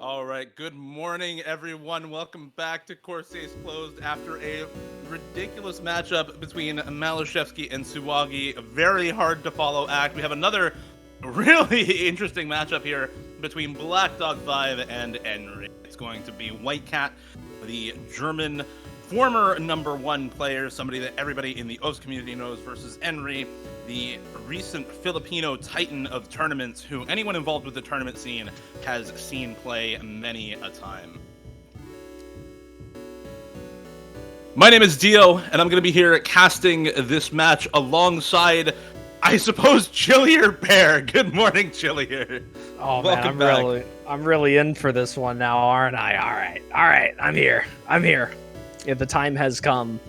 All right, good morning, everyone. Welcome back to Corsace Closed after a ridiculous matchup between Malashevsky and Suwagi. A very hard to follow act. We have another really interesting matchup here between BlackDog5 and Enri. It's going to be White Cat, the German former number one player, somebody that everybody in the OS community knows, versus Enri, the recent Filipino titan of tournaments who anyone involved with the tournament scene has seen play many a time. My name is Dio, and I'm going to be here casting this match alongside, I suppose, Chillier Bear. Good morning, Chillier. Oh Welcome man, I'm really in for this one now, aren't I? All right, I'm here. Yeah, the time has come.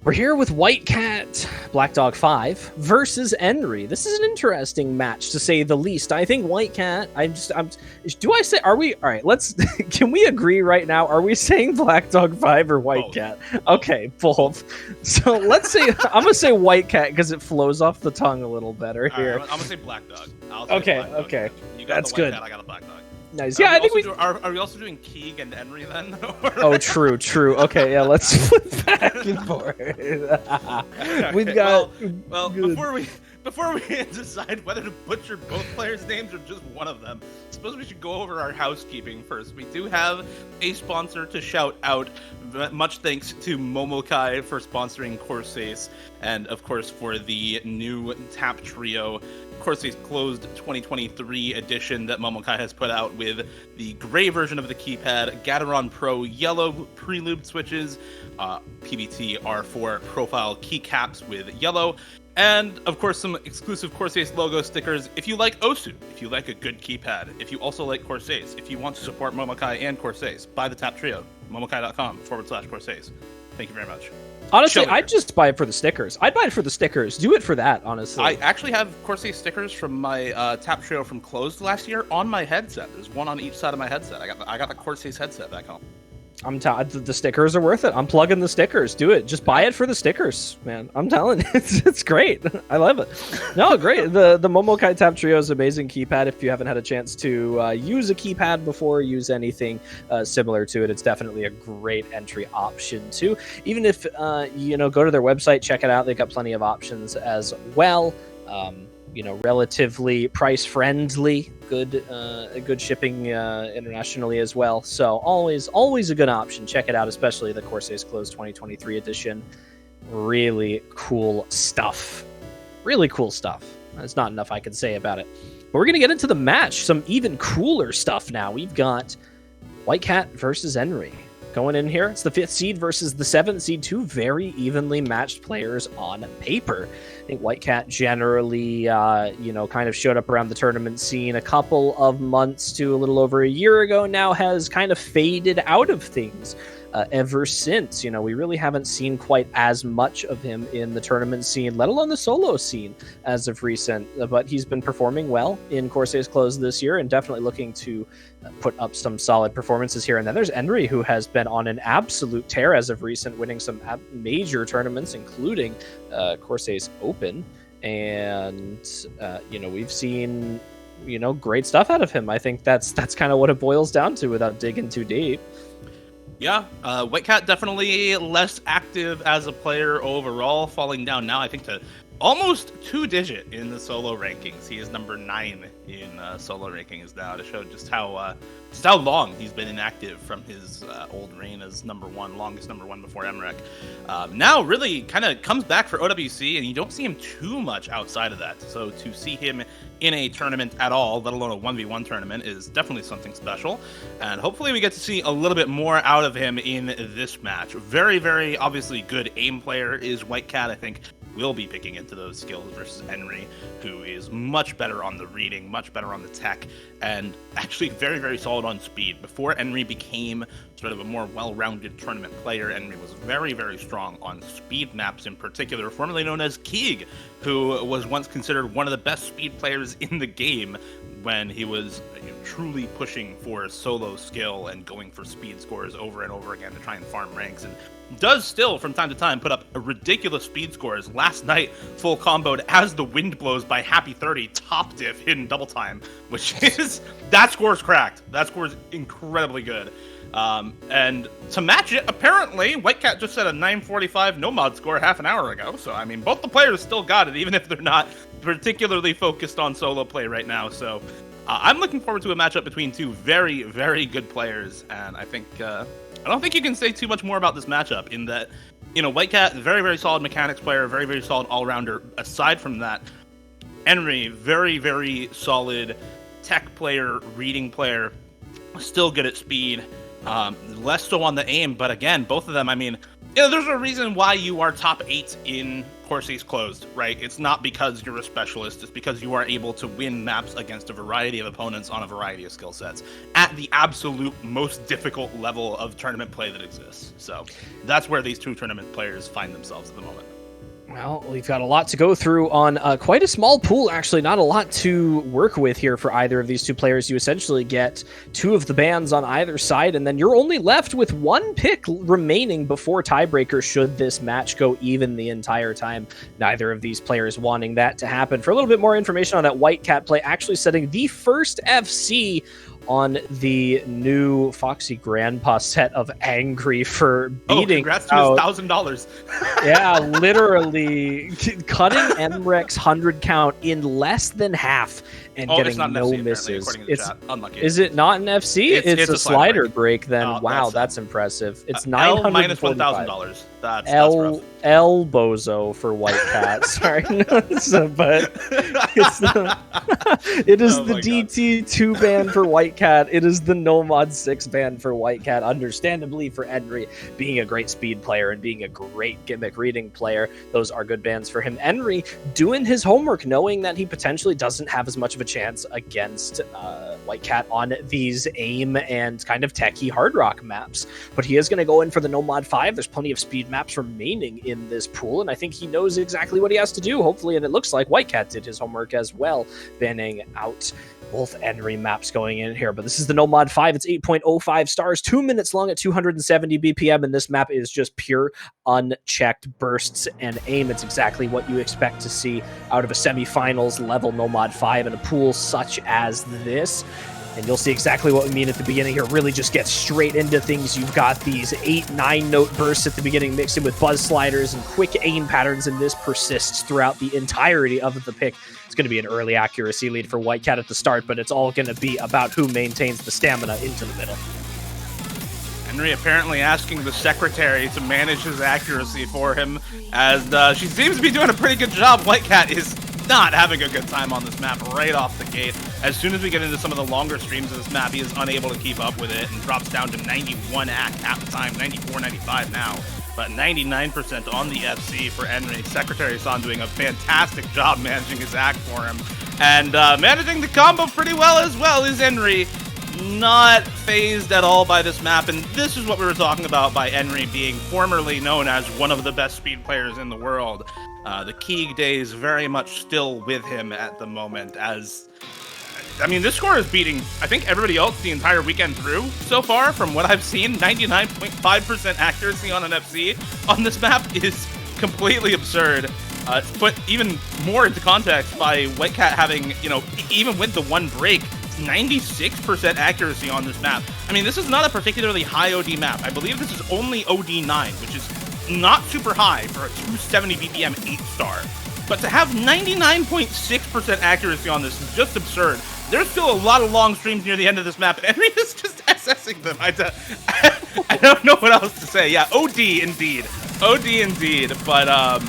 We're here with White Cat, BlackDog5 versus Enri. This is an interesting match, to say the least. I think White Cat. Are we? All right, let's. Can we agree right now? Are we saying BlackDog5 or White Cat? Okay, both. So let's say I'm gonna say White Cat because it flows off the tongue a little better here. Right, I'm gonna say Black Dog. Okay. You got That's the White good. Cat, I got a Black Dog. Nice. Yeah, I think are we also doing Keeg and Enri then? Oh, true. Okay, yeah, let's flip back and forth. We've got. Well, before we decide whether to butcher both players' names or just one of them, I suppose we should go over our housekeeping first. We do have a sponsor to shout out. Much thanks to Momokai for sponsoring Corsace, and of course for the new Tap Trio Corsace Closed 2023 edition that Momokai has put out with the gray version of the keypad, Gateron Pro yellow pre-lubed switches, PBT R4 profile keycaps with yellow, and of course some exclusive Corsace logo stickers. If you like Osu, if you like a good keypad, if you also like Corsace, if you want to support Momokai and Corsace, buy the Tap Trio, momokai.com/Corsace. Thank you very much. Honestly, I'd just buy it for the stickers. I'd buy it for the stickers. Do it for that, honestly. I actually have Corsace stickers from my Tap Trio from Closed last year on my headset. There's one on each side of my headset. I got the Corsace headset back home. The stickers are worth it. I'm plugging the stickers. Do it. Just buy it for the stickers, man. I'm telling you, it's great. I love it. No, great. The Momokai Tap Trio is an amazing keypad. If you haven't had a chance to use a keypad before, use anything similar to it, it's definitely a great entry option too. Even if go to their website, check it out. They've got plenty of options as well. Relatively price friendly, good shipping internationally as well. So always a good option. Check it out, especially the Corsace Closed 2023 edition. Really cool stuff. There's not enough I can say about it. But we're gonna get into the match. Some even cooler stuff now. We've got White Cat versus Enri. Going in here, it's the 5th seed versus the 7th seed, two very evenly matched players on paper. I think White Cat generally, kind of showed up around the tournament scene a couple of months to a little over a year ago now, has kind of faded out of things ever since. We really haven't seen quite as much of him in the tournament scene, let alone the solo scene as of recent, but he's been performing well in Corsace Closed this year and definitely looking to put up some solid performances here. And then there's Enri, who has been on an absolute tear as of recent, winning some major tournaments, including Corsace Open. And, we've seen, great stuff out of him. I think that's kind of what it boils down to without digging too deep. Yeah, White Cat definitely less active as a player overall, falling down now, I think, to almost 2-digit in the solo rankings. He is number 9 in solo rankings now, to show just how long he's been inactive from his old reign as longest number one before MREC. Now really kind of comes back for OWC, and you don't see him too much outside of that. So to see him in a tournament at all, let alone a 1v1 tournament, is definitely something special. And hopefully we get to see a little bit more out of him in this match. Very, very obviously good aim player is White Cat. I think will be picking into those skills versus Enri, who is much better on the reading, much better on the tech, and actually very, very solid on speed. Before Enri became sort of a more well-rounded tournament player, Enri was very, very strong on speed maps in particular, formerly known as Keeg, who was once considered one of the best speed players in the game when he was truly pushing for solo skill and going for speed scores over and over again to try and farm ranks. And does still, from time to time, put up ridiculous speed scores. Last night, full comboed As the Wind Blows by Happy 30, top diff, hidden double time, which is, that score's cracked. That score's incredibly good. And to match it, apparently, Whitecat just set a 945 no-mod score half an hour ago. So, I mean, both the players still got it, even if they're not particularly focused on solo play right now. So, I'm looking forward to a matchup between two very, very good players. And I think, I don't think you can say too much more about this matchup in that, you know, Whitecat, very, very solid mechanics player, very, very solid all-rounder. Aside from that, enri, very, very solid tech player, reading player, still good at speed. Less so on the aim, but again, both of them, I mean, you know, there's a reason why you are top 8 in Corsace Closed, right? It's not because you're a specialist, it's because you are able to win maps against a variety of opponents on a variety of skill sets at the absolute most difficult level of tournament play that exists. So that's where these two tournament players find themselves at the moment. Well, we've got a lot to go through on quite a small pool, actually. Not a lot to work with here for either of these two players. You essentially get 2 of the bans on either side, and then you're only left with 1 pick remaining before tiebreaker should this match go even the entire time. Neither of these players wanting that to happen. For a little bit more information on that Whitecat play, actually setting the first FC on the new Foxy Grandpa set of Angry for beating congrats to his $1,000. Yeah, literally cutting Emrek's 100 count in less than half and getting no FC, misses. It's unlucky. Is it not an FC? It's a slider break then. Oh, wow, that's impressive. It's $945. minus $1,000. That's rough. El Bozo for Whitecat. Sorry, but it is the DT2 ban for Whitecat. It is the No Mod 6 ban for Whitecat. Understandably for enri, being a great speed player and being a great gimmick reading player, those are good bans for him. Enri doing his homework, knowing that he potentially doesn't have as much of a chance against Whitecat on these aim and kind of techie hard rock maps, but he is going to go in for the No Mod 5. There's plenty of speed maps remaining in this pool, and I think he knows exactly what he has to do, hopefully, and it looks like Whitecat did his homework as well, banning out both enri maps going in here. But this is the No Mod 5. It's 8.05 stars, 2 minutes long at 270 BPM, and this map is just pure unchecked bursts and aim. It's exactly what you expect to see out of a semifinals level No Mod 5 in a pool such as this. And you'll see exactly what we mean at the beginning here. Really just get straight into things. You've got these 8-9 note bursts at the beginning mixed in with buzz sliders and quick aim patterns, and this persists throughout the entirety of the pick. It's going to be an early accuracy lead for Whitecat at the start, but it's all going to be about who maintains the stamina into the middle. Enri apparently asking the secretary to manage his accuracy for him, as she seems to be doing a pretty good job. Whitecat is not having a good time on this map right off the gate. As soon as we get into some of the longer streams of this map, he is unable to keep up with it and drops down to 91 at half the time, 94, 95 now. But 99% on the FC for enri. Secretary San doing a fantastic job managing his act for him. And managing the combo pretty well as well is enri. Not phased at all by this map, and this is what we were talking about by enri being formerly known as one of the best speed players in the world. The Keeg days very much still with him at the moment, as, I mean, this score is beating, I think, everybody else the entire weekend through so far, from what I've seen. 99.5% accuracy on an FC on this map is completely absurd. Put even more into context by Whitecat having, you know, even with the one break, 96% accuracy on this map. I mean, this is not a particularly high OD map. I believe this is only OD9, which is not super high for a 270 BPM 8-star. But to have 99.6% accuracy on this is just absurd. There's still a lot of long streams near the end of this map, and enri is just SSing them. I don't know what else to say. Yeah, OD indeed. OD indeed, but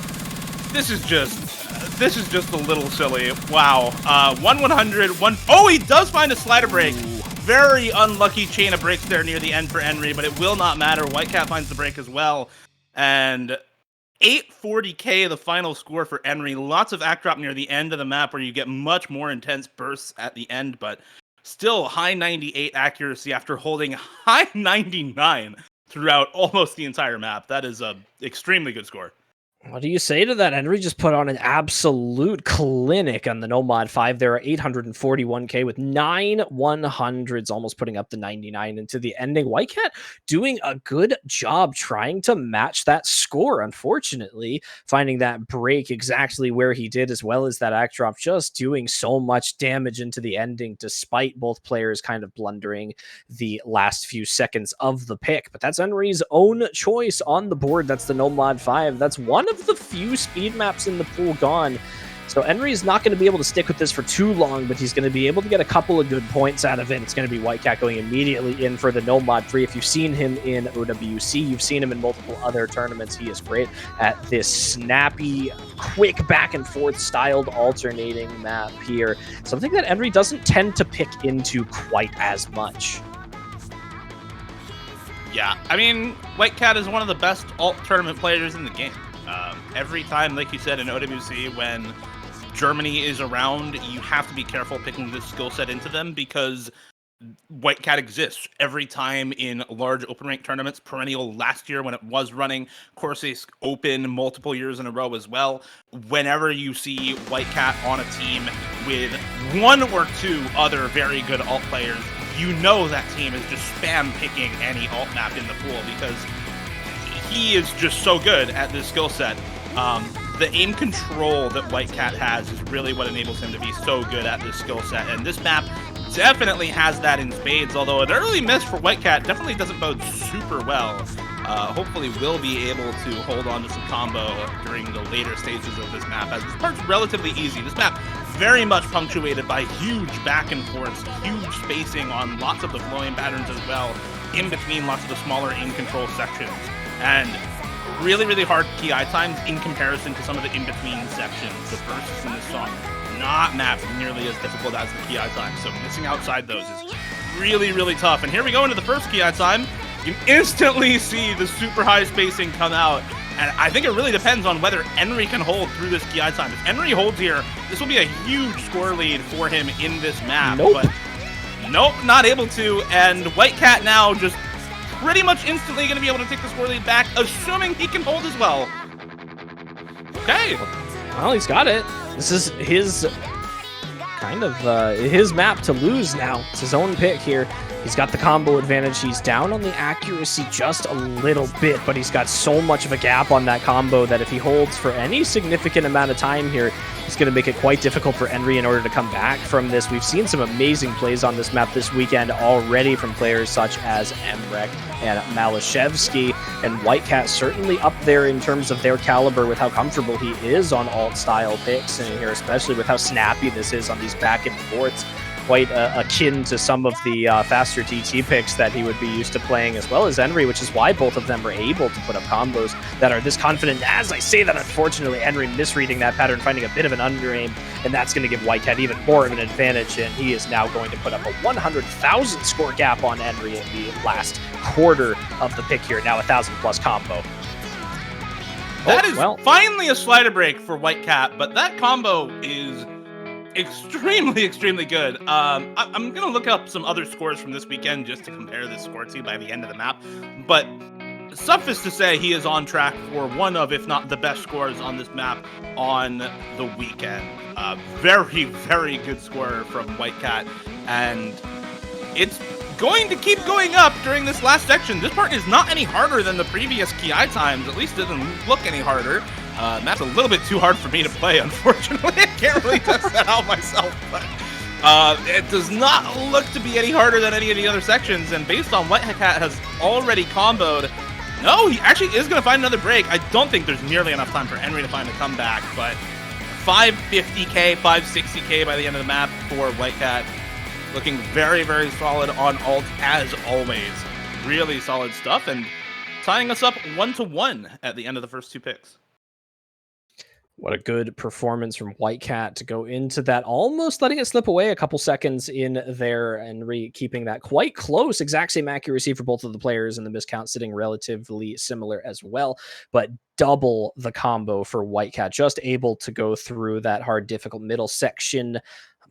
this is just a little silly. Wow. 1-100, oh, he does find a slider break. Very unlucky chain of breaks there near the end for enri, but it will not matter. Whitecat finds the break as well. And 840k the final score for enri. Lots of act drop near the end of the map where you get much more intense bursts at the end, but still high 98 accuracy after holding high 99 throughout almost the entire map. That is a extremely good score. What do you say to that? Enri just put on an absolute clinic on the Nomad 5. There are 841k with 9 100s, almost putting up the 99 into the ending. Whitecat doing a good job trying to match that score. Unfortunately, finding that break exactly where he did, as well as that act drop, just doing so much damage into the ending, despite both players kind of blundering the last few seconds of the pick. But that's Enri's own choice on the board. That's the Nomad 5. That's one of the few speed maps in the pool gone. So Enri is not going to be able to stick with this for too long, but he's going to be able to get a couple of good points out of it. It's going to be Whitecat going immediately in for the Nomad 3. If you've seen him in OWC, you've seen him in multiple other tournaments. He is great at this snappy, quick back and forth styled alternating map here. Something that Enri doesn't tend to pick into quite as much. Yeah, I mean, Whitecat is one of the best alt tournament players in the game. Every time, like you said, in OWC, when Germany is around, you have to be careful picking this skill set into them because Whitecat exists every time in large open rank tournaments. Perennial last year when it was running, Corsace Open multiple years in a row as well. Whenever you see Whitecat on a team with one or two other very good alt players, you know that team is just spam picking any alt map in the pool because he is just so good at this skill set. The aim control that Whitecat has is really what enables him to be so good at this skill set, and this map definitely has that in spades, although an early miss for Whitecat definitely doesn't bode super well. Hopefully we'll be able to hold on to some combo during the later stages of this map, as this part's relatively easy. This map very much punctuated by huge back and forths, huge spacing on lots of the flowing patterns as well, in between lots of the smaller aim control sections, and really, really hard KI times in comparison to some of the in-between sections. The bursts in this song not mapped nearly as difficult as the KI time, so missing outside those is really, really tough. And here we go into the first KI time. You instantly see the super high spacing come out, and I think it really depends on whether Enri can hold through this KI time. If Enri holds here, this will be a huge score lead for him in this map. Nope. But nope, not able to, and Whitecat now just pretty much instantly going to be able to take the score lead back, assuming he can hold as well. Okay. Well, he's got it. This is his kind of his map to lose now. It's his own pick here. He's got the combo advantage. He's down on the accuracy just a little bit, but he's got so much of a gap on that combo that if he holds for any significant amount of time here, it's going to make it quite difficult for Enri in order to come back from this. We've seen some amazing plays on this map this weekend already from players such as Emrek and Malashevsky, and Whitecat certainly up there in terms of their caliber with how comfortable he is on alt-style picks, and here especially with how snappy this is on these back and forths. Quite akin to some of the faster TT picks that he would be used to playing, as well as Enri, which is why both of them are able to put up combos that are this confident. As I say that, unfortunately, Enri misreading that pattern, finding a bit of an under-aim, and that's going to give Whitecat even more of an advantage, and he is now going to put up a 100,000 score gap on Enri in the last quarter of the pick here. Now 1,000 plus combo. That is finally a slider break for Whitecat, but that combo is extremely, extremely good. I'm going to look up some other scores from this weekend just to compare this score to by the end of the map. But suffice to say, he is on track for one of, if not the best scores on this map on the weekend. Very, very good score from Whitecat. And it's going to keep going up during this last section. This part is not any harder than the previous KI times. At least it doesn't look any harder. That's a little bit too hard for me to play, unfortunately. I can't really test that out myself, but it does not look to be any harder than any of the other sections, and based on what Whitecat has already comboed, no, he actually is going to find another break. I don't think there's nearly enough time for Enri to find a comeback, but 550k, 560k by the end of the map for Whitecat. Looking very, very solid on alt, as always. Really solid stuff, and tying us up 1-1 at the end of the first two picks. What a good performance from Whitecat to go into that, almost letting it slip away a couple seconds in there, and keeping that quite close. Exact same accuracy for both of the players, and the miscount sitting relatively similar as well, but double the combo for Whitecat, just able to go through that hard, difficult middle section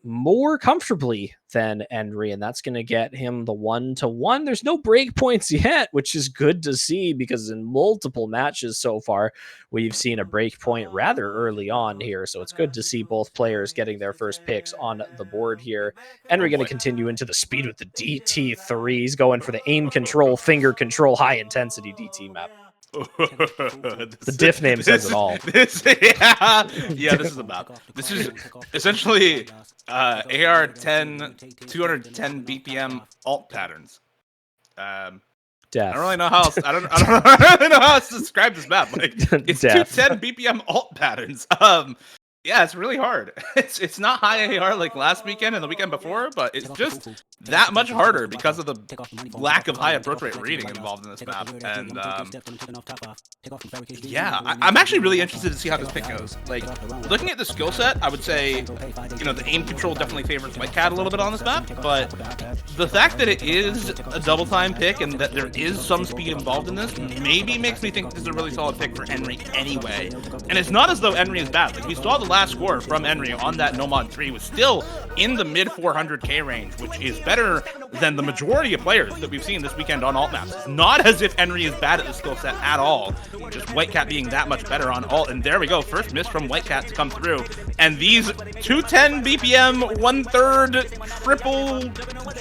more comfortably than Enri, and that's going to get him the 1-1. There's no breakpoints yet, which is good to see because in multiple matches so far, we've seen a breakpoint rather early on here. So it's good to see both players getting their first picks on the board here. Enri going to continue into the speed with the DT3. He's going for the aim control, finger control, high intensity DT map. The diff name says it all. This is the map. This is essentially AR-10 210 BPM alt patterns. I don't really know how else. I don't really know how else to describe this map. Like it's 210 BPM alt patterns. Yeah, it's really hard. It's not high AR like last weekend and the weekend before, but it's just that much harder because of the lack of high approach rate reading involved in this map. And yeah, I'm actually really interested to see how this pick goes. Like, looking at the skill set, I would say, the aim control definitely favors Whitecat a little bit on this map, but the fact that it is a double time pick and that there is some speed involved in this maybe makes me think this is a really solid pick for Enri anyway. And it's not as though Enri is bad. Like, we saw the last score from Enri on that Nomad 3 was still in the mid 400k range, which is better than the majority of players that we've seen this weekend on alt maps. It's not as if Enri is bad at the skill set at all, just Whitecat being that much better on alt. And there we go, first miss from Whitecat to come through. And these 210 BPM 1/3 triple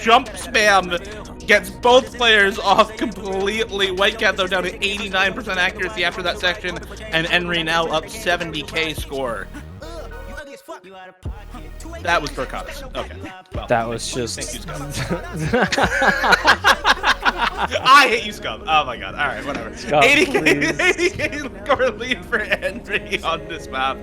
jump spam gets both players off completely. Whitecat though down to 89% accuracy after that section, and Enri now up 70k score. That was for cups. Okay. Well, that was just. Thank you, Scum. I hate you, Scum. Oh my god. All right, whatever. Scum, 80k score lead for Enri on this map.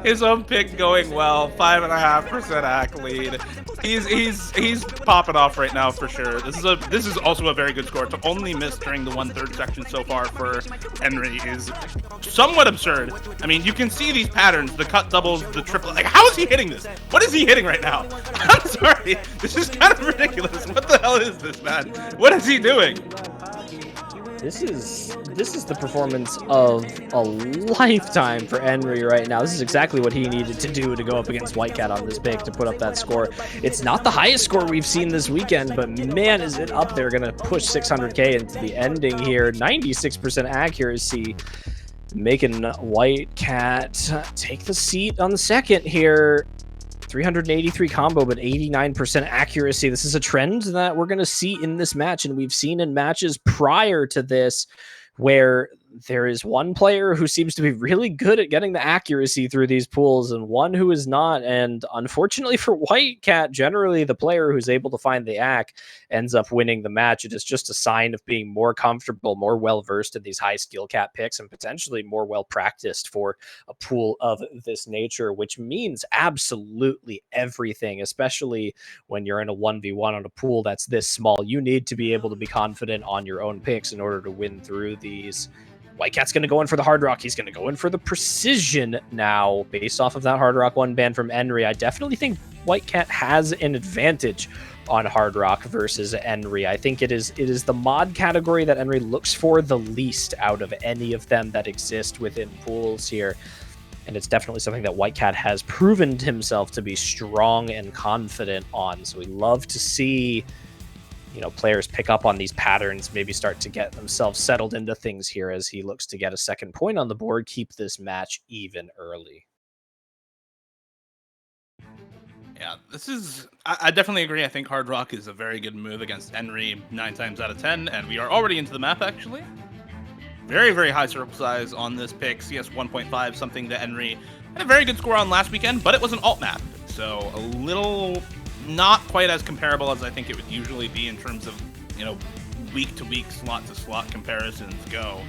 His own pick going well. 5.5% ac lead. He's popping off right now for sure. This is also a very good score. To only miss during the 1/3 section so far for Enri is somewhat absurd. I mean, you can see these patterns, the cut doubles, the triple. Like, how is he hitting this? What is he hitting right now? I'm sorry. This is kind of ridiculous. What the hell is this, man? What is he doing? This is the performance of a lifetime for Enri right now. This is exactly what he needed to do to go up against Whitecat on this pick to put up that score. It's not the highest score we've seen this weekend, but man, is it up there. Going to push 600k into the ending here. 96% accuracy, making Whitecat take the seat on the second here. 383 combo, but 89% accuracy. This is a trend that we're going to see in this match, and we've seen in matches prior to this where there is one player who seems to be really good at getting the accuracy through these pools and one who is not. And unfortunately for Whitecat, generally the player who's able to find the ac ends up winning the match. It is just a sign of being more comfortable, more well-versed in these high skill cap picks, and potentially more well-practiced for a pool of this nature, which means absolutely everything, especially when you're in a 1v1 on a pool that's this small. You need to be able to be confident on your own picks in order to win through these. Whitecat's going to go in for the Hard Rock. He's going to go in for the Precision now, based off of that Hard Rock 1 ban from Enri. I definitely think Whitecat has an advantage on Hard Rock versus Enri. I think it is the mod category that Enri looks for the least out of any of them that exist within pools here. And it's definitely something that Whitecat has proven himself to be strong and confident on. So we love to see, players pick up on these patterns, maybe start to get themselves settled into things here as he looks to get a second point on the board, keep this match even early. Yeah, I definitely agree. I think Hard Rock is a very good move against Enri 9 times out of 10, and we are already into the map, actually. Very, very high circle size on this pick. CS 1.5, something that Enri had a very good score on last weekend, but it was an alt map, so a little not quite as comparable as I think it would usually be in terms of, week to week, slot to slot comparisons go.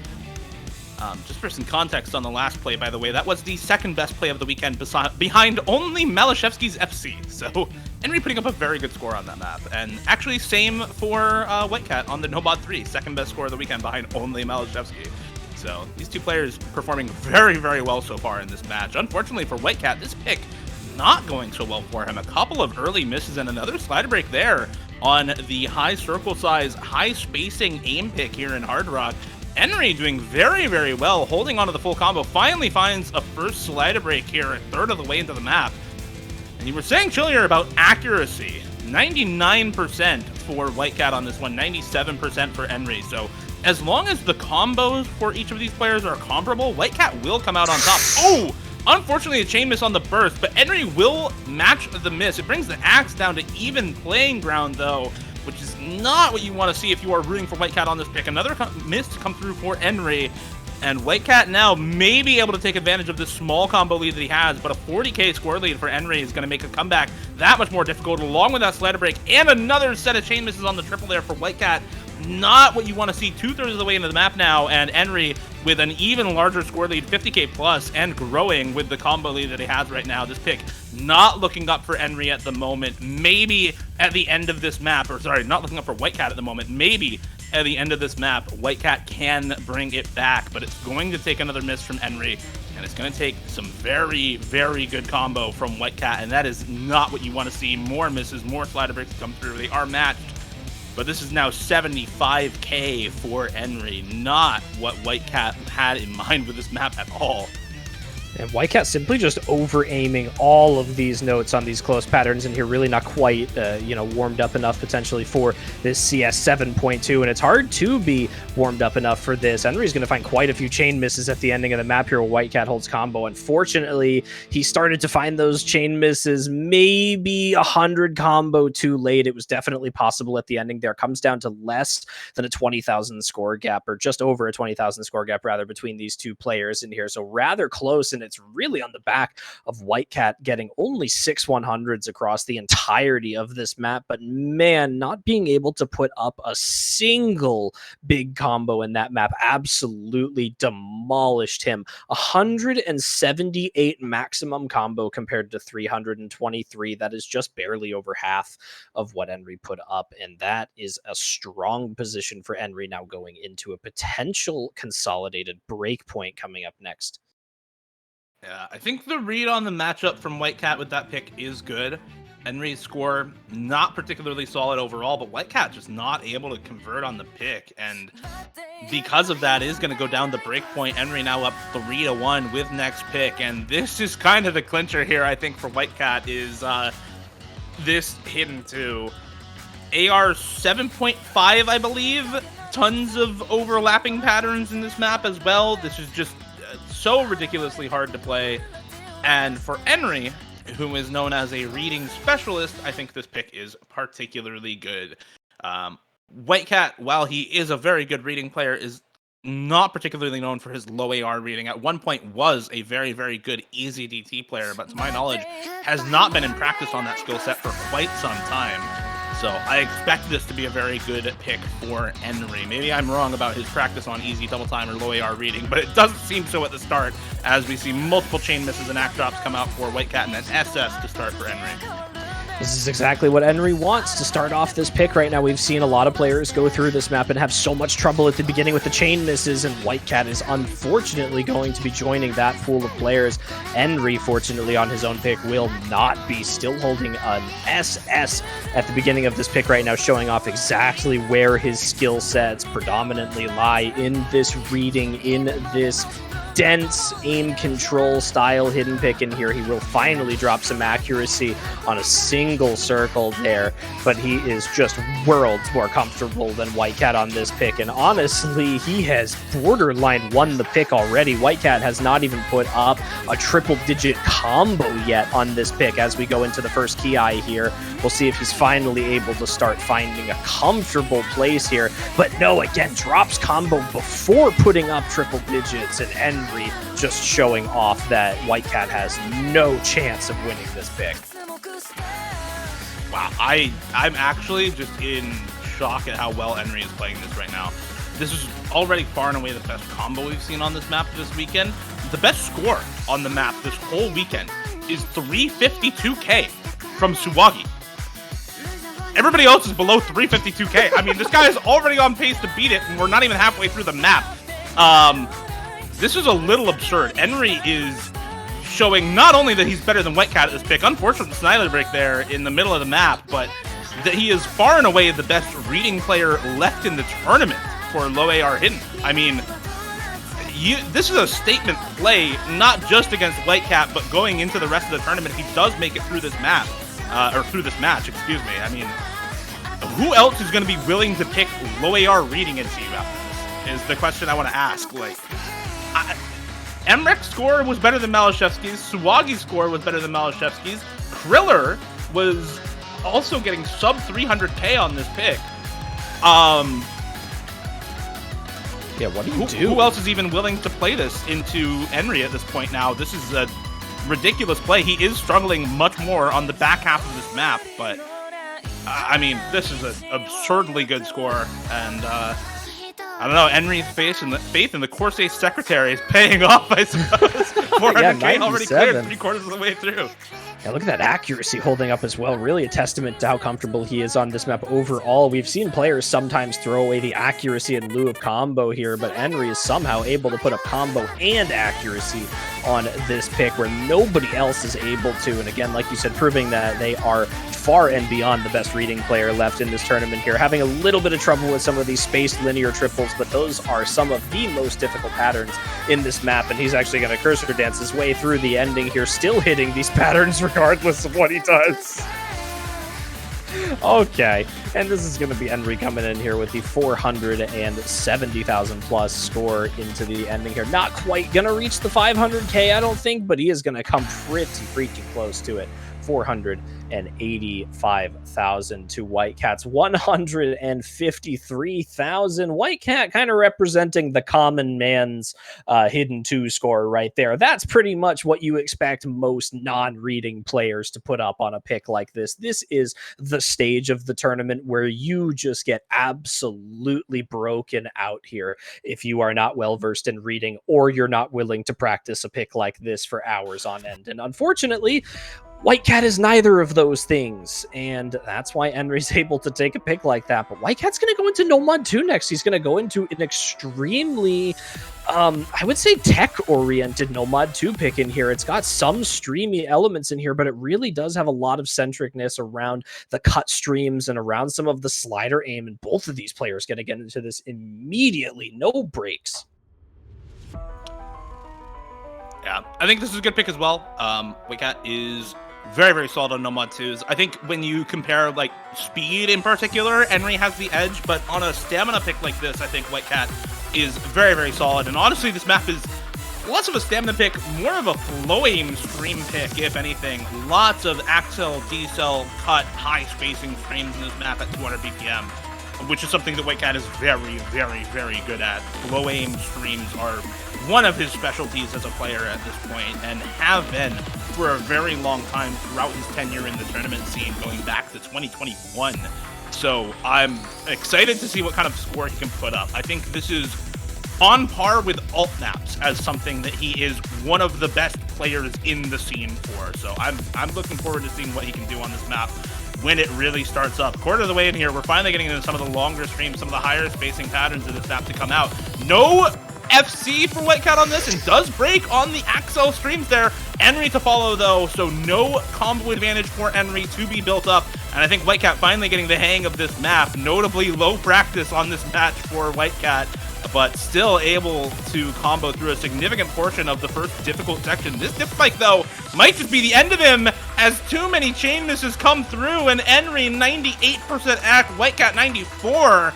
Just for some context on the last play, by the way, that was the second best play of the weekend behind only Malashevsky's FC. So Enri putting up a very good score on that map. And actually same for Whitecat on the Nomad 3, second best score of the weekend behind only Malashevsky. So these two players performing very, very well so far in this match. Unfortunately for Whitecat, this pick not going so well for him. A couple of early misses and another slider break there on the high circle size, high spacing aim pick here in Hard Rock. Enri doing very, very well, holding onto the full combo. Finally finds a first slider break here, a third of the way into the map. And you were saying earlier about accuracy. 99% for Whitecat on this one, 97% for Enri. So as long as the combos for each of these players are comparable, Whitecat will come out on top. Oh! Unfortunately, a chain miss on the burst, but Enri will match the miss. It brings the axe down to even playing ground, though, which is not what you want to see if you are rooting for Whitecat on this pick. Another miss to come through for Enri, and Whitecat now may be able to take advantage of this small combo lead that he has, but a 40k score lead for Enri is going to make a comeback that much more difficult, along with that slider break, and another set of chain misses on the triple there for Whitecat. Not what you want to see 2/3 of the way into the map now, and Enri with an even larger score lead, 50k plus, and growing with the combo lead that he has right now. This pick not looking up for Enri at the moment. Maybe at the end of this map, or sorry, not looking up for Whitecat at the moment. Maybe at the end of this map, Whitecat can bring it back, but it's going to take another miss from Enri, and it's going to take some very, very good combo from Whitecat, and that is not what you want to see. More misses, more slider breaks come through. They are matched. But this is now 75k for Enri, not what Whitecat had in mind with this map at all. And Whitecat simply just over-aiming all of these notes on these close patterns in here, really not quite, warmed up enough potentially for this CS 7.2, and it's hard to be warmed up enough for this. Enri's going to find quite a few chain misses at the ending of the map here where Whitecat holds combo. Unfortunately, he started to find those chain misses maybe 100 combo too late. It was definitely possible at the ending there. Comes down to less than a 20,000 score gap, or just over a 20,000 score gap, rather, between these two players in here. So rather close, and it's really on the back of Whitecat getting only 6 100s across the entirety of this map. But man, not being able to put up a single big combo in that map absolutely demolished him. 178 maximum combo compared to 323. That is just barely over half of what Enri put up, and that is a strong position for Enri now going into a potential consolidated break point coming up next. Yeah, I think the read on the matchup from Whitecat with that pick is good. Enri's score, not particularly solid overall, but Whitecat just not able to convert on the pick. And because of that, is going to go down the break point. Enri now up 3-1 with next pick. And this is kind of the clincher here, I think, for Whitecat, is this hidden to AR 7.5, I believe. Tons of overlapping patterns in this map as well. This is just so ridiculously hard to play, and for Enri, who is known as a reading specialist, I think this pick is particularly good. Whitecat, while he is a very good reading player, is not particularly known for his low AR reading. At one point was a very, very good easy DT player, but to my knowledge has not been in practice on that skill set for quite some time. So I expect this to be a very good pick for Enri. Maybe I'm wrong about his practice on easy double time or low AR reading, but it doesn't seem so at the start, as we see multiple chain misses and act drops come out for Whitecat, and an SS to start for Enri. This is exactly what Enri wants to start off this pick right now. We've seen a lot of players go through this map and have so much trouble at the beginning with the chain misses, and Whitecat is unfortunately going to be joining that pool of players. Enri, fortunately, on his own pick, will not be, still holding an SS at the beginning of this pick right now, showing off exactly where his skill sets predominantly lie in this reading, in this dense aim control style hidden pick in here. He will finally drop some accuracy on a single circle there, but he is just worlds more comfortable than Whitecat on this pick, and honestly, he has borderline won the pick already. Whitecat has not even put up a triple-digit combo yet on this pick. As we go into the first key eye here, we'll see if he's finally able to start finding a comfortable place here, but no, again, drops combo before putting up triple digits, and Enri just showing off that Whitecat has no chance of winning this pick. Wow, I'm actually just in shock at how well Enri is playing this right now. This is already far and away the best combo we've seen on this map this weekend. The best score on the map this whole weekend is 352k from Suwagi. Everybody else is below 352k. I mean, this guy is already on pace to beat it, and we're not even halfway through the map. This is a little absurd. Enri is showing not only that he's better than Whitecat at this pick, unfortunate sniper break there in the middle of the map, but that he is far and away the best reading player left in the tournament for low AR hidden. I mean, this is a statement play, not just against Whitecat, but going into the rest of the tournament. If he does make it through this map, or through this match, excuse me. I mean, who else is going to be willing to pick low AR reading into you after this? Is the question I want to ask. Like, Emrek's score was better than Malashevsky's. Suwagi's score was better than Malashevsky's. Kriller was also getting sub 300k on this pick. Yeah, what do you do? Who else is even willing to play this into enri at this point now? This is a ridiculous play. He is struggling much more on the back half of this map, but I mean, this is an absurdly good score, and I don't know, enri's faith in the Corsace secretary is paying off, I suppose. 400k already cleared 3/4 of the way through. Yeah, look at that accuracy holding up as well. Really a testament to how comfortable he is on this map overall. We've seen players sometimes throw away the accuracy in lieu of combo here, but enri is somehow able to put up combo and accuracy on this pick where nobody else is able to. And again, like you said, proving that they are far and beyond the best reading player left in this tournament here. Having a little bit of trouble with some of these spaced linear triples, but those are some of the most difficult patterns in this map, and he's actually going to cursor dance his way through the ending here, still hitting these patterns regardless of what he does. Okay, and this is going to be enri coming in here with the 470,000 plus score into the ending here. Not quite going to reach the 500k, I don't think, but he is going to come pretty freaking close to it. 485,000 to Whitecat's 153,000. Whitecat kind of representing the common man's hidden 2 score right there. That's pretty much what you expect most non-reading players to put up on a pick like this. This is the stage of the tournament where you just get absolutely broken out here if you are not well versed in reading or you're not willing to practice a pick like this for hours on end. And unfortunately, Whitecat is neither of those things, and that's why enri's able to take a pick like that. But Whitecat's going to go into No Mod 2 next. He's going to go into an extremely, I would say, tech-oriented No Mod 2 pick in here. It's got some streamy elements in here, but it really does have a lot of centricness around the cut streams and around some of the slider aim, and both of these players going to get into this immediately. No breaks. Yeah, I think this is a good pick as well. Whitecat is very, very solid on No Mod 2s. I think when you compare, like, speed in particular, enri has the edge, but on a stamina pick like this, I think Whitecat is very, very solid. And honestly, this map is less of a stamina pick, more of a flow aim stream pick, if anything. Lots of accel, decel, cut, high spacing frames in this map at 200 BPM, which is something that Whitecat is very, very, very good at. Flow aim streams are one of his specialties as a player at this point, and have been for a very long time throughout his tenure in the tournament scene, going back to 2021. So I'm excited to see what kind of score he can put up. I think this is on par with alt maps as something that he is one of the best players in the scene for. So I'm looking forward to seeing what he can do on this map when it really starts up. Quarter of the way in here, we're finally getting into some of the longer streams, some of the higher spacing patterns of this map to come out. No FC for Whitecat on this, and does break on the Axel streams there. enri to follow though, so no combo advantage for enri to be built up. And I think Whitecat finally getting the hang of this map. Notably low practice on this match for Whitecat, but still able to combo through a significant portion of the first difficult section. This dip spike though might just be the end of him, as too many chain misses come through, and enri 98% act, Whitecat 94.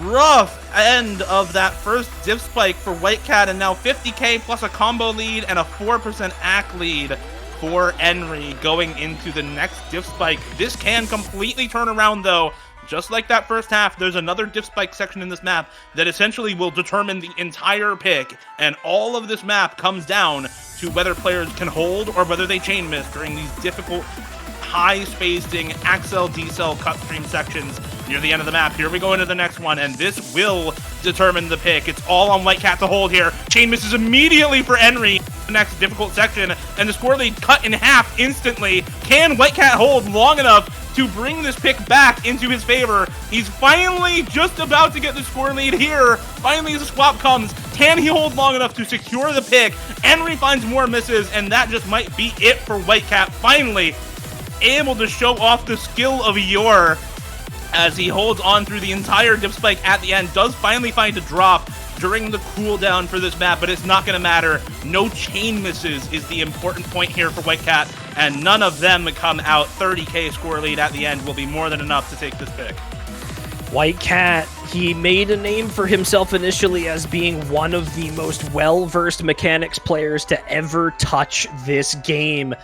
Rough end of that first div spike for Whitecat, and now 50k plus a combo lead and a 4% act lead for enri going into the next div spike. This can completely turn around though. Just like that first half, there's another div spike section in this map that essentially will determine the entire pick, and all of this map comes down to whether players can hold or whether they chain miss during these difficult high spacing accel decel cut stream sections near the end of the map. Here we go into the next one, and this will determine the pick. It's all on Whitecat to hold here. Chain misses immediately for enri. The next difficult section, and the score lead cut in half instantly. Can Whitecat hold long enough to bring this pick back into his favor? He's finally just about to get the score lead here. Finally, as the swap comes, can he hold long enough to secure the pick? enri finds more misses, and that just might be it for Whitecat. Finally able to show off the skill of Yor as he holds on through the entire dip spike at the end. Does finally find a drop, during the cooldown for this map, but it's not going to matter. No chain misses is the important point here for Whitecat, and none of them come out. 30k score lead at the end will be more than enough to take this pick. Whitecat, he made a name for himself initially as being one of the most well-versed mechanics players to ever touch this game.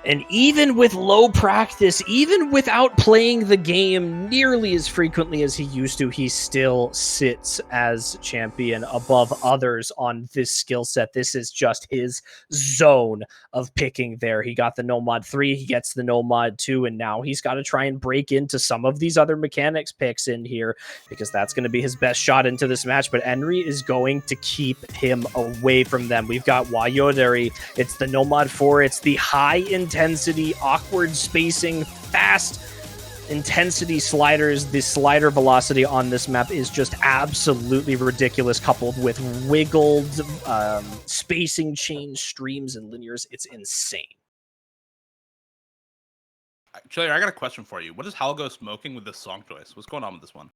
And even with low practice, even without playing the game nearly as frequently as he used to, he still sits as champion above others on this skill set. This is just his zone of picking there. He got the No Mod 3, he gets the No Mod 2, and now he's got to try and break into some of these other mechanics picks in here, because that's going to be his best shot into this match. But enri is going to keep him away from them. We've got Wayoderi. It's the No Mod 4. It's the high intensity, awkward spacing, fast intensity sliders. The slider velocity on this map is just absolutely ridiculous, coupled with wiggled spacing change streams and linears. It's insane. Chili, I got a question for you. What is Halgo smoking with this song choice? What's going on with this one?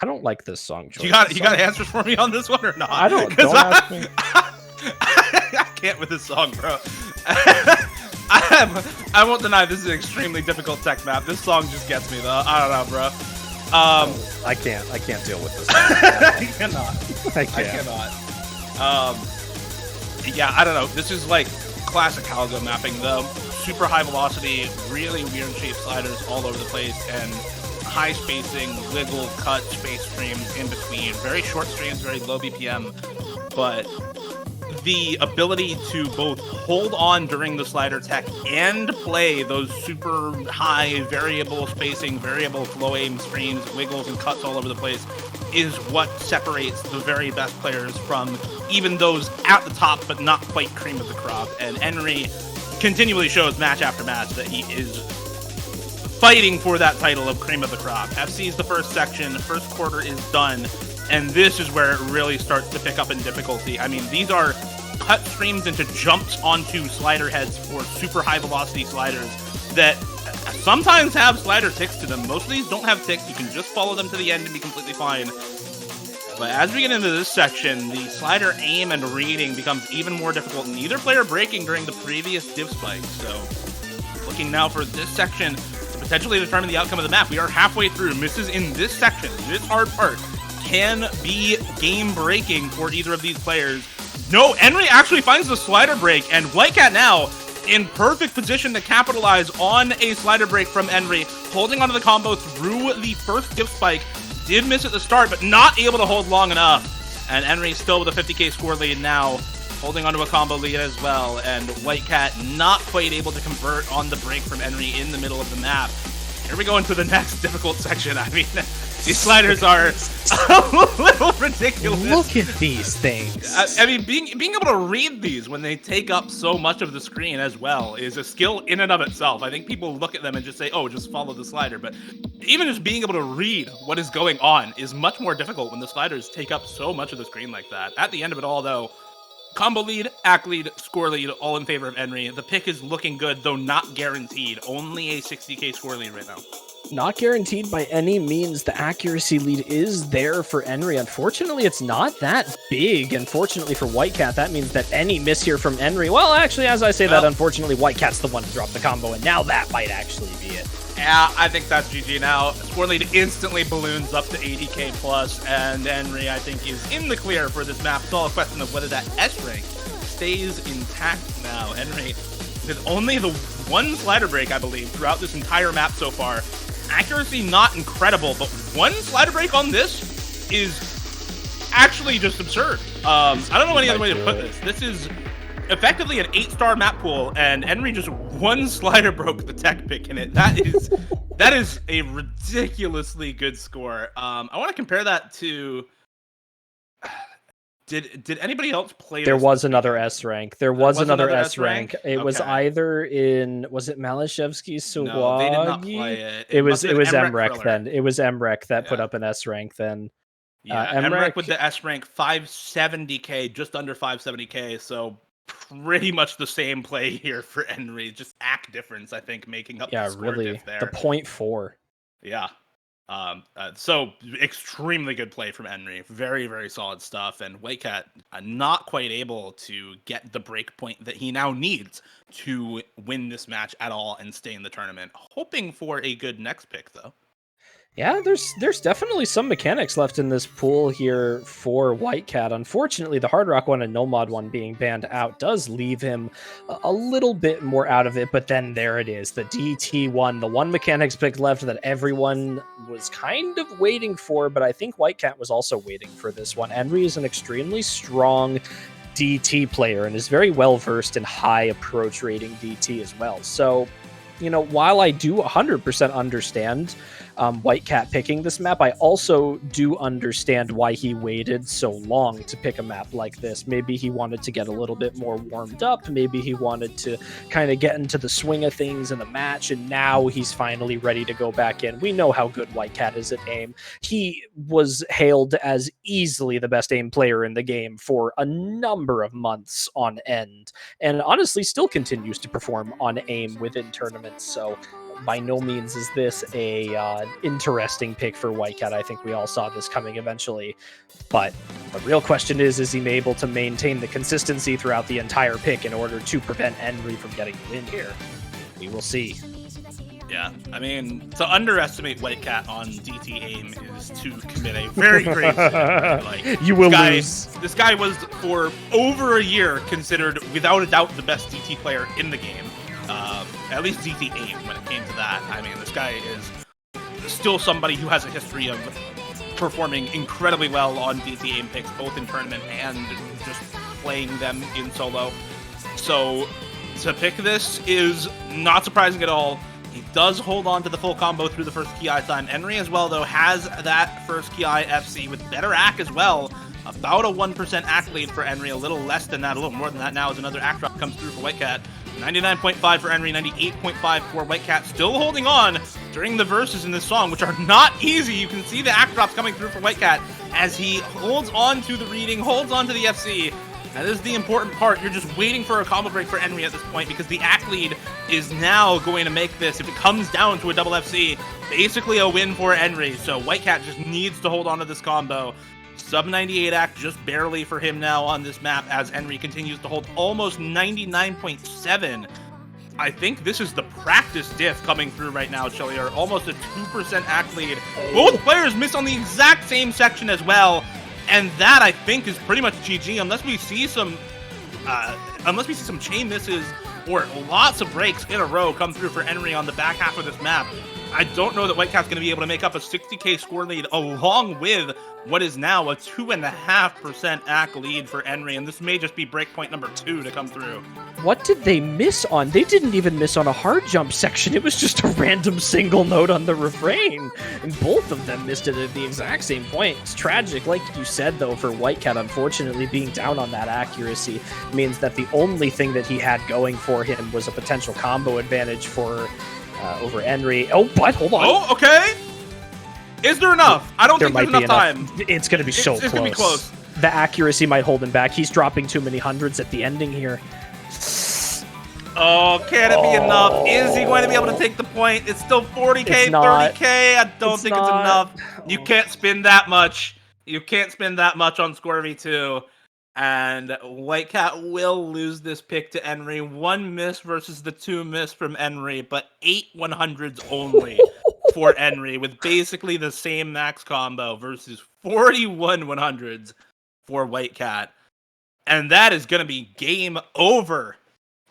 I don't like this song choice. You got answers for me on this one or not? I don't ask me. I can't with this song, bro. I won't deny this is an extremely difficult tech map. This song just gets me though. I don't know, bro. I can't deal with this. I cannot. I can't. Yeah, I don't know. This is like classic Halgo mapping though. Super high velocity, really weird shaped sliders all over the place, and high spacing, wiggle, cut, space streams in between. Very short streams, very low BPM, but the ability to both hold on during the slider tech and play those super high variable spacing, variable flow aim streams, wiggles and cuts all over the place is what separates the very best players from even those at the top but not quite cream of the crop. And enri continually shows match after match that he is fighting for that title of cream of the crop. FC is the first section, the first quarter is done, and this is where it really starts to pick up in difficulty. I mean, these are cut streams into jumps onto slider heads for super high velocity sliders that sometimes have slider ticks to them. Most of these don't have ticks. You can just follow them to the end and be completely fine. But as we get into this section, the slider aim and reading becomes even more difficult, neither player breaking during the previous div spike. So looking now for this section to potentially determine the outcome of the map. We are halfway through. Misses in this section, this hard part, can be game breaking for either of these players. No, enri actually finds the slider break, and Whitecat now in perfect position to capitalize on a slider break from enri, holding onto the combo through the first div spike. Did miss at the start, but not able to hold long enough. And enri still with a 50k score lead now, holding onto a combo lead as well. And Whitecat not quite able to convert on the break from enri in the middle of the map. Here we go into the next difficult section. I mean, these sliders are a little ridiculous. Look at these things. I mean, being able to read these when they take up so much of the screen as well is a skill in and of itself. I think people look at them and just say, oh, just follow the slider. But even just being able to read what is going on is much more difficult when the sliders take up so much of the screen like that. At the end of it all, though, combo lead, act lead, score lead, all in favor of enri. The pick is looking good, though not guaranteed. Only a 60k score lead right now. Not guaranteed by any means. The accuracy lead is there for enri. Unfortunately, it's not that big. Unfortunately for Whitecat, that means that any miss here from enri. Well, actually, as I say that, unfortunately, Whitecat's the one to drop the combo, and now that might actually be it. Yeah, I think that's GG now. Score lead instantly balloons up to 80k plus, and enri, I think, is in the clear for this map. It's all a question of whether that S rank stays intact now. enri, with only the one slider break, I believe, throughout this entire map so far. Accuracy not incredible, but one slider break on this is actually just absurd. I don't know any other way to put this. This is effectively an 8-star map pool, and enri just one slider broke the tech pick in it. That is a ridiculously good score. I want to compare that to. Did anybody else play? There was another S rank. There was another S rank. It was either in, was it Malashevsky's Suwagi? No, they did not play it. It was Emrek then. It was Emrek that put up an S rank then. Yeah, Emrek with the S rank 570k, just under 570k. So pretty much the same play here for enri. Just act difference, I think, making up. The score really. Diff there. The 0.4. Yeah. So extremely good play from Enri. Very, very solid stuff. And Whitecat not quite able to get the break point that he now needs to win this match at all and stay in the tournament. Hoping for a good next pick, though. Yeah, there's definitely some mechanics left in this pool here for Whitecat. Unfortunately, the Hard Rock one and No Mod one being banned out does leave him a little bit more out of it, but then there it is, the DT one, the one mechanics pick left that everyone was kind of waiting for, but I think Whitecat was also waiting for this one. Enri is an extremely strong DT player and is very well versed in high approach rating DT as well. So, you know, while I do 100% understand Whitecat picking this map, I also do understand why he waited so long to pick a map like this. Maybe he wanted to get a little bit more warmed up. Maybe he wanted to kind of get into the swing of things in the match, and now he's finally ready to go back in. We know how good Whitecat is at aim. He was hailed as easily the best aim player in the game for a number of months on end, and honestly still continues to perform on aim within tournaments. So by no means is this a interesting pick for Whitecat. I think we all saw this coming eventually. But the real question is he able to maintain the consistency throughout the entire pick in order to prevent Enri from getting the win here? We will see. Yeah, I mean, to underestimate Whitecat on DT aim is to commit a very grave sin. Like, you will lose. This guy was, for over a year, considered, without a doubt, the best DT player in the game. At least DT aim when it came to that. I mean, this guy is still somebody who has a history of performing incredibly well on DT aim picks, both in tournament and just playing them in solo. So to pick this is not surprising at all. He does hold on to the full combo through the first Ki time. Enri as well, though, has that first Ki FC with better AC as well. About a 1% AC lead for Enri, a little less than that, a little more than that now as another AC drop comes through for Whitecat. 99.5 for Enri, 98.5 for Whitecat, still holding on during the verses in this song, which are not easy. You can see the AC drops coming through for Whitecat as he holds on to the reading, holds on to the FC. That is the important part. You're just waiting for a combo break for Enri at this point because the AC lead is now going to make this, if it comes down to a double FC, basically a win for Enri. So Whitecat just needs to hold on to this combo. Sub 98 AC just barely for him now on this map as Enri continues to hold almost 99.7. I think this is the practice diff coming through right now, Chillier. Almost a 2% AC lead. Both players miss on the exact same section as well. And that, I think, is pretty much GG unless we see some chain misses or lots of breaks in a row come through for Enri on the back half of this map. I don't know that Whitecat's going to be able to make up a 60k score lead along with what is now a 2.5% AC lead for Enri, and this may just be breakpoint number 2 to come through. What did they miss on? They didn't even miss on a hard jump section. It was just a random single note on the refrain, and both of them missed it at the exact same point. It's tragic, like you said, though, for Whitecat. Unfortunately, being down on that accuracy means that the only thing that he had going for him was a potential combo advantage for over Enri. Oh, but hold on. Oh, okay. Is there enough? I don't think there's enough time. It's going to be so close. It's going to be close. The accuracy might hold him back. He's dropping too many hundreds at the ending here. Oh, can it be enough? Is he going to be able to take the point? It's still 40k, 30k. I don't think it's enough. You can't spin that much. You can't spin that much on Score V2. And Whitecat will lose this pick to Enri. 1 miss versus the 2 miss from Enri, but 8 100s only for Enri, with basically the same max combo versus 41 100s for Whitecat. And that is going to be game over.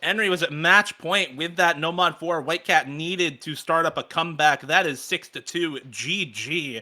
Enri was at match point with that No Mod 4. Whitecat needed to start up a comeback. That is 6-2 GG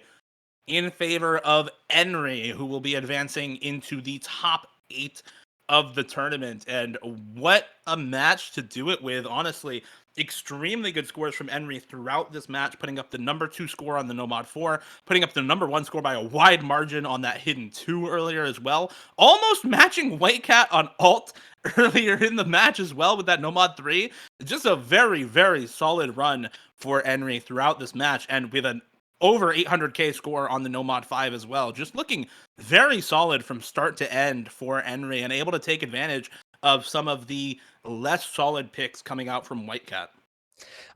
in favor of Enri, who will be advancing into the top 8 of the tournament. And what a match to do it with, honestly. Extremely good scores from Enri throughout this match, putting up the number 2 score on the No Mod 4, putting up the number 1 score by a wide margin on that hidden 2 earlier as well. Almost matching Whitecat on alt earlier in the match as well with that No Mod 3. Just a very, very solid run for Enri throughout this match, and with an over 800k score on the No Mod 5 as well. Just looking very solid from start to end for Enri, and able to take advantage of some of the less solid picks coming out from Whitecat.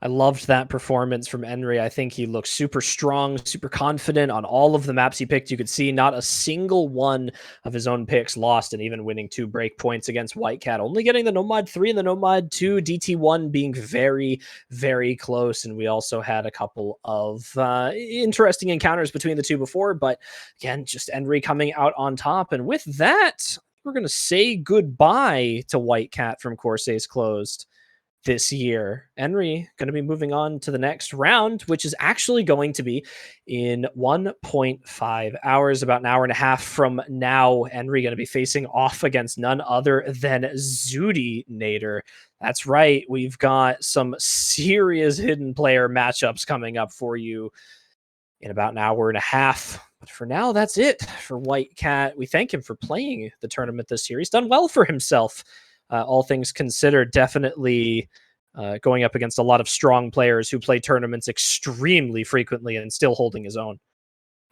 I loved that performance from Enri. I think he looked super strong, super confident on all of the maps he picked. You could see not a single one of his own picks lost, and even winning 2 break points against Whitecat, only getting the Nomad 3 and the Nomad 2, DT1 being very, very close. And we also had a couple of interesting encounters between the two before, but again, just Enri coming out on top. And with that, we're going to say goodbye to Whitecat from Corsace Closed this year. Enri going to be moving on to the next round, which is actually going to be in 1.5 hours, about an hour and a half from now. Enri going to be facing off against none other than Zudinator. That's right. We've got some serious hidden player matchups coming up for you in about an hour and a half. But for now, that's it for Whitecat. We thank him for playing the tournament this year. He's done well for himself. All things considered, definitely going up against a lot of strong players who play tournaments extremely frequently and still holding his own.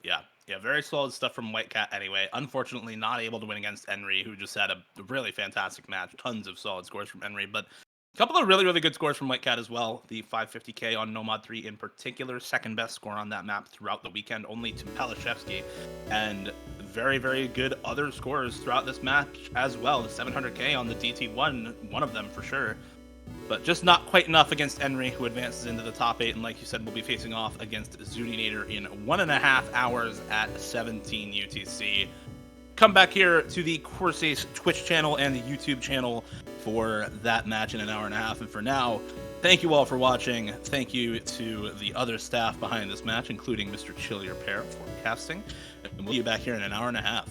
Yeah, very solid stuff from Whitecat anyway. Unfortunately, not able to win against Enri, who just had a really fantastic match. Tons of solid scores from Enri, but a couple of really, really good scores from Whitecat as well. The 550k on Nomad 3 in particular, second best score on that map throughout the weekend, only to Palashevsky. And very, very good other scores throughout this match as well. The 700k on the DT1, one of them for sure. But just not quite enough against Enri, who advances into the top 8. And like you said, we'll be facing off against Zudinator in 1.5 hours at 17 UTC. Come back here to the Corsace Twitch channel and the YouTube channel for that match in an hour and a half. And for now, thank you all for watching. Thank you to the other staff behind this match, including Mr. Chillier Pear for casting. And we'll be back here in an hour and a half.